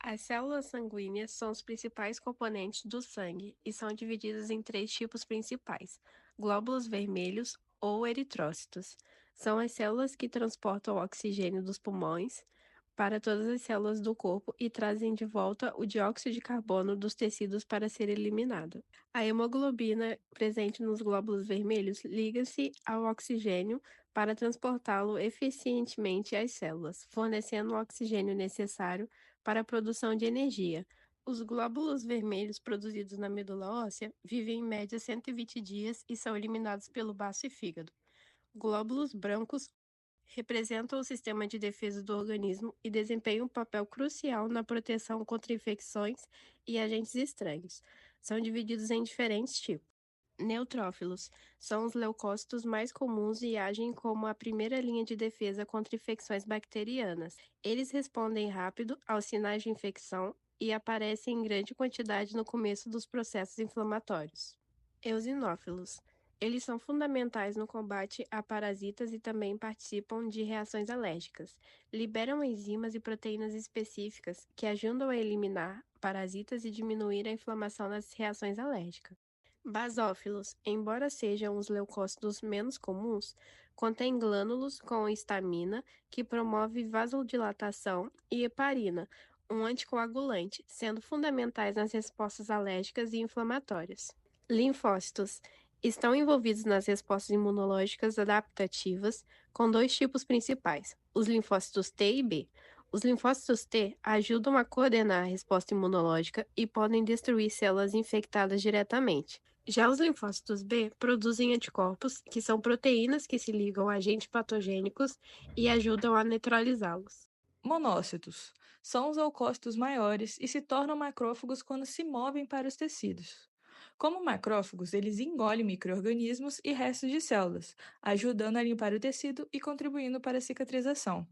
As células sanguíneas são os principais componentes do sangue e são divididas em três tipos principais: glóbulos vermelhos ou eritrócitos. São as células que transportam o oxigênio dos pulmões para todas as células do corpo e trazem de volta o dióxido de carbono dos tecidos para ser eliminado. A hemoglobina presente nos glóbulos vermelhos liga-se ao oxigênio para transportá-lo eficientemente às células, fornecendo o oxigênio necessário para a produção de energia. Os glóbulos vermelhos produzidos na medula óssea vivem em média 120 dias e são eliminados pelo baço e fígado. Glóbulos brancos representam o sistema de defesa do organismo e desempenham um papel crucial na proteção contra infecções e agentes estranhos. São divididos em diferentes tipos. Neutrófilos são os leucócitos mais comuns e agem como a primeira linha de defesa contra infecções bacterianas. Eles respondem rápido aos sinais de infecção e aparecem em grande quantidade no começo dos processos inflamatórios. Eosinófilos. Eles são fundamentais no combate a parasitas e também participam de reações alérgicas. Liberam enzimas e proteínas específicas que ajudam a eliminar parasitas e diminuir a inflamação nas reações alérgicas. Basófilos, embora sejam os leucócitos menos comuns, contêm glânulos com histamina, que promove vasodilatação, e heparina, um anticoagulante, sendo fundamentais nas respostas alérgicas e inflamatórias. Linfócitos estão envolvidos nas respostas imunológicas adaptativas, com dois tipos principais: os linfócitos T e B. Os linfócitos T ajudam a coordenar a resposta imunológica e podem destruir células infectadas diretamente. Já os linfócitos B produzem anticorpos, que são proteínas que se ligam a agentes patogênicos e ajudam a neutralizá-los. Monócitos são os leucócitos maiores e se tornam macrófagos quando se movem para os tecidos. Como macrófagos, eles engolem micro-organismos e restos de células, ajudando a limpar o tecido e contribuindo para a cicatrização.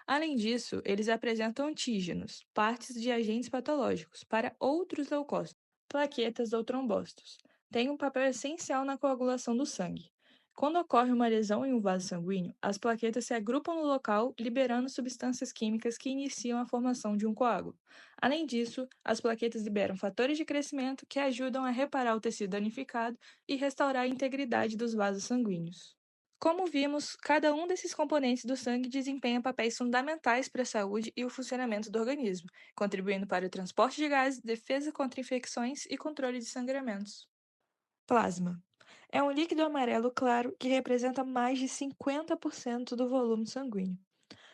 Além disso, eles apresentam antígenos, partes de agentes patológicos, para outros leucócitos, plaquetas ou trombócitos. Têm um papel essencial na coagulação do sangue. Quando ocorre uma lesão em um vaso sanguíneo, as plaquetas se agrupam no local, liberando substâncias químicas que iniciam a formação de um coágulo. Além disso, as plaquetas liberam fatores de crescimento que ajudam a reparar o tecido danificado e restaurar a integridade dos vasos sanguíneos. Como vimos, cada um desses componentes do sangue desempenha papéis fundamentais para a saúde e o funcionamento do organismo, contribuindo para o transporte de gases, defesa contra infecções e controle de sangramentos. Plasma é um líquido amarelo claro que representa mais de 50% do volume sanguíneo.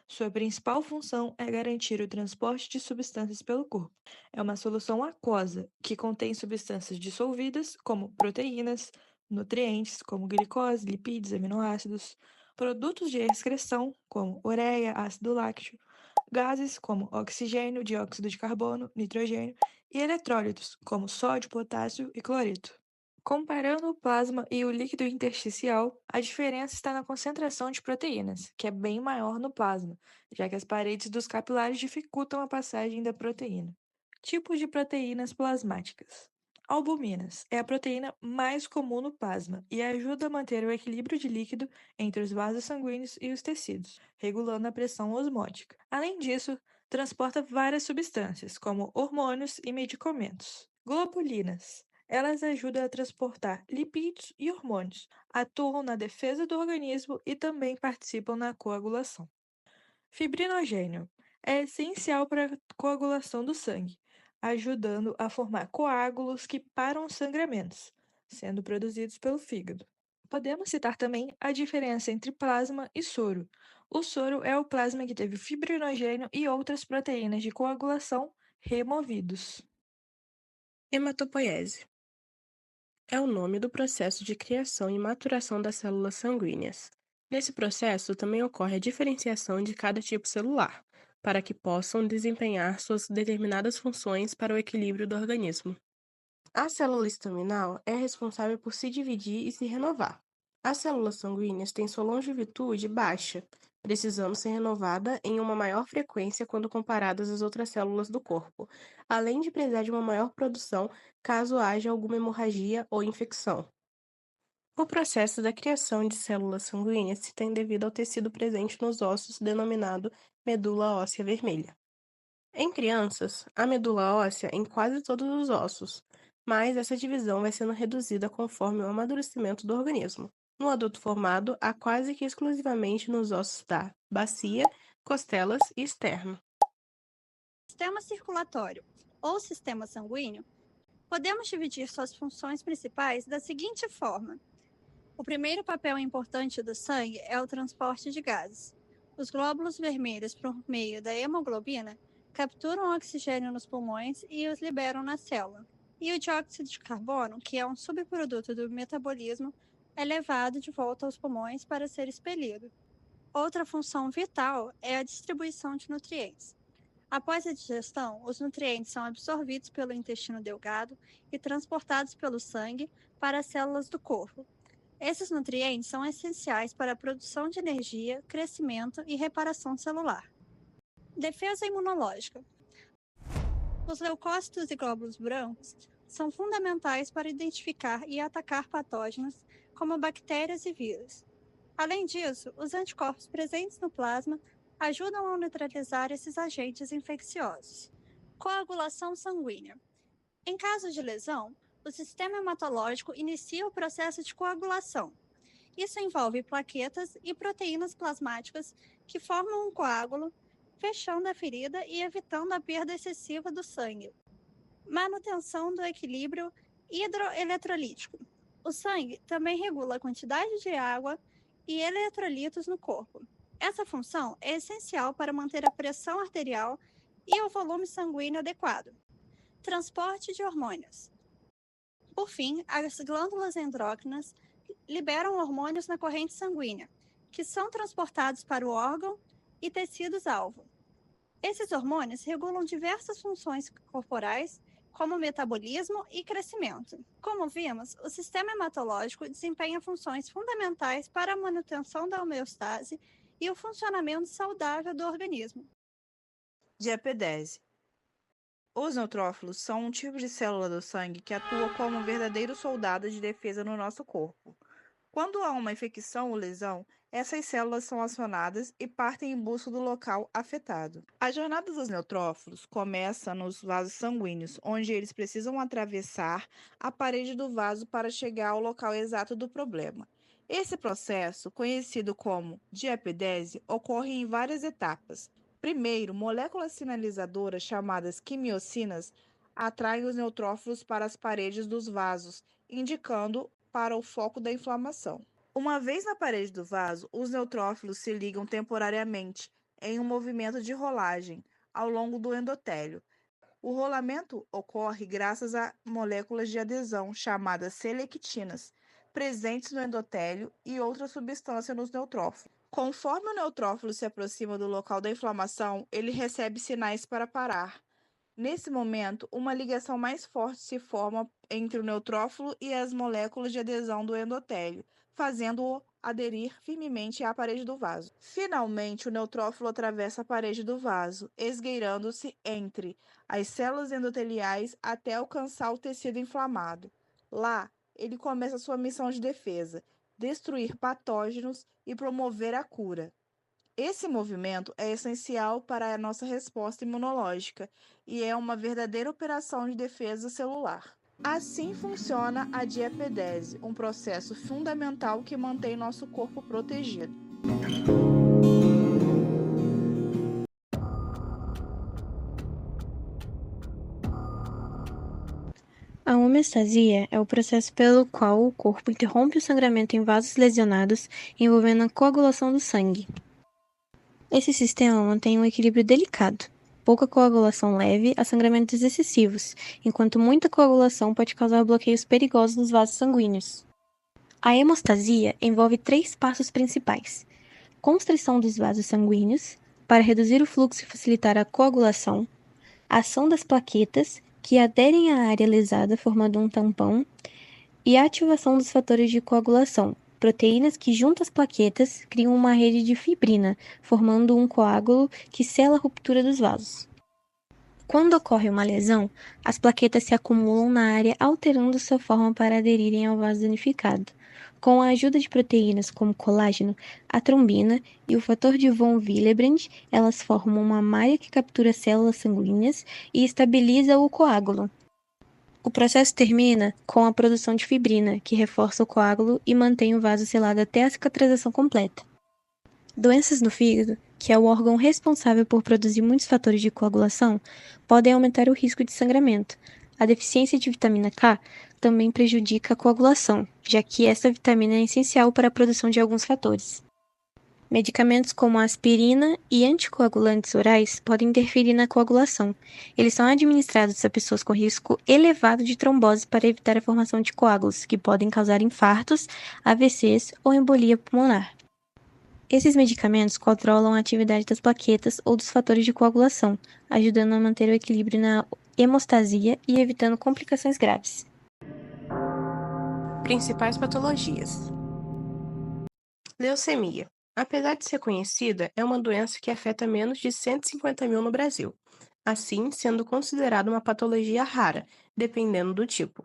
Sua principal função é garantir o transporte de substâncias pelo corpo. É uma solução aquosa que contém substâncias dissolvidas, como proteínas, nutrientes, como glicose, lipídios, aminoácidos, produtos de excreção, como ureia, ácido lácteo, gases, como oxigênio, dióxido de carbono, nitrogênio, e eletrólitos, como sódio, potássio e cloreto. Comparando o plasma e o líquido intersticial, a diferença está na concentração de proteínas, que é bem maior no plasma, já que as paredes dos capilares dificultam a passagem da proteína. Tipos de proteínas plasmáticas. Albuminas é a proteína mais comum no plasma e ajuda a manter o equilíbrio de líquido entre os vasos sanguíneos e os tecidos, regulando a pressão osmótica. Além disso, transporta várias substâncias, como hormônios e medicamentos. Globulinas elas ajudam a transportar lipídios e hormônios, atuam na defesa do organismo e também participam na coagulação. Fibrinogênio é essencial para a coagulação do sangue, ajudando a formar coágulos que param os sangramentos, sendo produzidos pelo fígado. Podemos citar também a diferença entre plasma e soro. O soro é o plasma que teve fibrinogênio e outras proteínas de coagulação removidos. Hematopoiese é o nome do processo de criação e maturação das células sanguíneas. Nesse processo também ocorre a diferenciação de cada tipo celular, para que possam desempenhar suas determinadas funções para o equilíbrio do organismo. A célula estaminal é responsável por se dividir e se renovar. As células sanguíneas têm sua longevidade baixa, precisando ser renovada em uma maior frequência quando comparadas às outras células do corpo, além de precisar de uma maior produção caso haja alguma hemorragia ou infecção. O processo da criação de células sanguíneas se tem devido ao tecido presente nos ossos denominado medula óssea vermelha. Em crianças, há medula óssea em quase todos os ossos, mas essa divisão vai sendo reduzida conforme o amadurecimento do organismo. No adulto formado, há quase que exclusivamente nos ossos da bacia, costelas e externo. Sistema circulatório ou sistema sanguíneo, podemos dividir suas funções principais da seguinte forma: o primeiro papel importante do sangue é o transporte de gases. Os glóbulos vermelhos, por meio da hemoglobina, capturam o oxigênio nos pulmões e os liberam na célula. E o dióxido de carbono, que é um subproduto do metabolismo, é levado de volta aos pulmões para ser expelido. Outra função vital é a distribuição de nutrientes. Após a digestão, os nutrientes são absorvidos pelo intestino delgado e transportados pelo sangue para as células do corpo. Esses nutrientes são essenciais para a produção de energia, crescimento e reparação celular. Defesa imunológica. Os leucócitos e glóbulos brancos são fundamentais para identificar e atacar patógenos como bactérias e vírus. Além disso, os anticorpos presentes no plasma ajudam a neutralizar esses agentes infecciosos. Coagulação sanguínea. Em caso de lesão, o sistema hematológico inicia o processo de coagulação. Isso envolve plaquetas e proteínas plasmáticas que formam um coágulo, fechando a ferida e evitando a perda excessiva do sangue. Manutenção do equilíbrio hidroeletrolítico. O sangue também regula a quantidade de água e eletrolitos no corpo. Essa função é essencial para manter a pressão arterial e o volume sanguíneo adequado. Transporte de hormônios. Por fim, as glândulas endócrinas liberam hormônios na corrente sanguínea, que são transportados para o órgão e tecidos-alvo. Esses hormônios regulam diversas funções corporais, como metabolismo e crescimento. Como vimos, o sistema hematológico desempenha funções fundamentais para a manutenção da homeostase e o funcionamento saudável do organismo. Diapedese. Os neutrófilos são um tipo de célula do sangue que atua como um verdadeiro soldado de defesa no nosso corpo. Quando há uma infecção ou lesão, essas células são acionadas e partem em busca do local afetado. A jornada dos neutrófilos começa nos vasos sanguíneos, onde eles precisam atravessar a parede do vaso para chegar ao local exato do problema. Esse processo, conhecido como diapedese, ocorre em várias etapas. Primeiro, moléculas sinalizadoras chamadas quimiocinas atraem os neutrófilos para as paredes dos vasos, indicando para o foco da inflamação. Uma vez na parede do vaso, os neutrófilos se ligam temporariamente em um movimento de rolagem ao longo do endotélio. O rolamento ocorre graças a moléculas de adesão chamadas selectinas, presentes no endotélio e outra substância nos neutrófilos. Conforme o neutrófilo se aproxima do local da inflamação, ele recebe sinais para parar. Nesse momento, uma ligação mais forte se forma entre o neutrófilo e as moléculas de adesão do endotélio, fazendo-o aderir firmemente à parede do vaso. Finalmente, o neutrófilo atravessa a parede do vaso, esgueirando-se entre as células endoteliais até alcançar o tecido inflamado. Lá, ele começa sua missão de defesa, destruir patógenos e promover a cura. Esse movimento é essencial para a nossa resposta imunológica e é uma verdadeira operação de defesa celular. Assim funciona a diapedese, um processo fundamental que mantém nosso corpo protegido. A homeostasia é o processo pelo qual o corpo interrompe o sangramento em vasos lesionados, envolvendo a coagulação do sangue. Esse sistema mantém um equilíbrio delicado. Pouca coagulação leve a sangramentos excessivos, enquanto muita coagulação pode causar bloqueios perigosos nos vasos sanguíneos. A hemostasia envolve 3 passos principais: constrição dos vasos sanguíneos, para reduzir o fluxo e facilitar a coagulação, ação das plaquetas, que aderem à área lesada formando um tampão, e a ativação dos fatores de coagulação, proteínas que, junto às plaquetas, criam uma rede de fibrina, formando um coágulo que sela a ruptura dos vasos. Quando ocorre uma lesão, as plaquetas se acumulam na área, alterando sua forma para aderirem ao vaso danificado. Com a ajuda de proteínas como colágeno, a trombina e o fator de von Willebrand, elas formam uma malha que captura células sanguíneas e estabiliza o coágulo. O processo termina com a produção de fibrina, que reforça o coágulo e mantém o vaso selado até a cicatrização completa. Doenças no fígado, que é o órgão responsável por produzir muitos fatores de coagulação, podem aumentar o risco de sangramento. A deficiência de vitamina K também prejudica a coagulação, já que essa vitamina é essencial para a produção de alguns fatores. Medicamentos como a aspirina e anticoagulantes orais podem interferir na coagulação. Eles são administrados a pessoas com risco elevado de trombose para evitar a formação de coágulos, que podem causar infartos, AVCs ou embolia pulmonar. Esses medicamentos controlam a atividade das plaquetas ou dos fatores de coagulação, ajudando a manter o equilíbrio na hemostasia e evitando complicações graves. Principais patologias. Leucemia. Apesar de ser conhecida, é uma doença que afeta menos de 150 mil no Brasil, assim sendo considerada uma patologia rara, dependendo do tipo.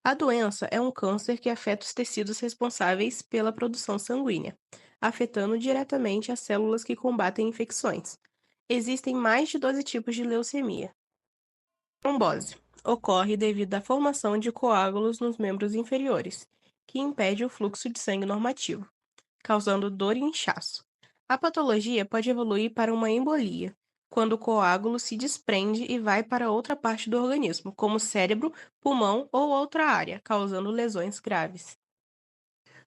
A doença é um câncer que afeta os tecidos responsáveis pela produção sanguínea, afetando diretamente as células que combatem infecções. Existem mais de 12 tipos de leucemia. Trombose. Ocorre devido à formação de coágulos nos membros inferiores, que impede o fluxo de sangue normativo, causando dor e inchaço. A patologia pode evoluir para uma embolia, quando o coágulo se desprende e vai para outra parte do organismo, como cérebro, pulmão ou outra área, causando lesões graves.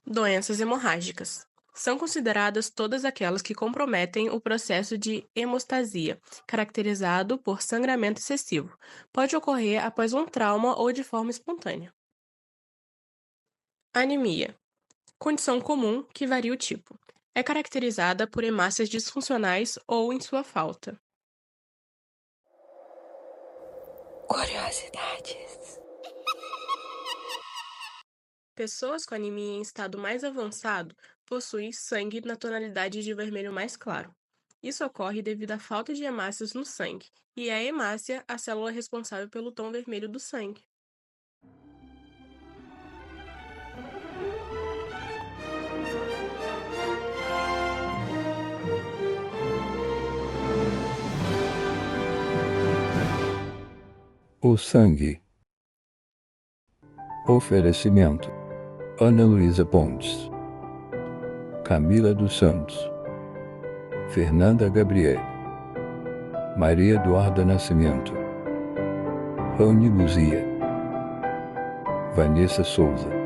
Doenças hemorrágicas. São consideradas todas aquelas que comprometem o processo de hemostasia, caracterizado por sangramento excessivo. Pode ocorrer após um trauma ou de forma espontânea. Anemia. Condição comum que varia o tipo. É caracterizada por hemácias disfuncionais ou em sua falta. Curiosidades. Pessoas com anemia em estado mais avançado possuem sangue na tonalidade de vermelho mais claro. Isso ocorre devido à falta de hemácias no sangue, e a hemácia a célula responsável pelo tom vermelho do sangue. O sangue. Oferecimento: Ana Luísa Pontes, Camila dos Santos, Fernanda Gabriele, Maria Eduarda Nascimento, Raoni Luzia, Vanessa Souza.